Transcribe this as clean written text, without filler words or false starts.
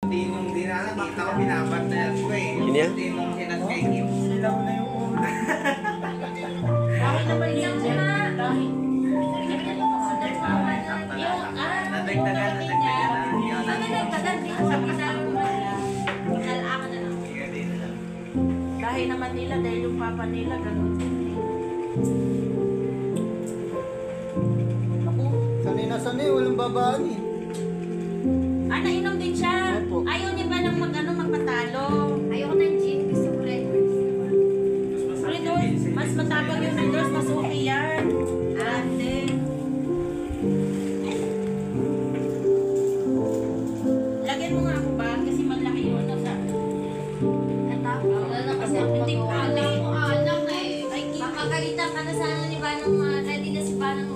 Tinong din na nakita ko binabantayan ko eh. Yun yan? Tinong hinat kay Kim. Silaw na yung ulo. Dahil naman yan dyan. Dahil. Nadagdagan na. Yun. Nadagdagan din sa ginagawa mo na. Nalaka na lang. Dahil naman nila, dahil yung papa nila, gano'n din eh. Ako. Sanay na sanay, walang babaan eh. Ah, nainom din siya. Opo. Ayaw niya ba ng magpatalo? Ayoko ng gin, gusto ko red horse. Red Horse, mas matapang yung Red Horse, mas okay yan. Ate. Lagyan mo nga ako ba? Kasi malaki yung ano sa... Wala na kasi ako Hindi magawa. pala. Alam mo, anak eh. Ay, Makagalitan ka na sana ni Banang, ready na si Banang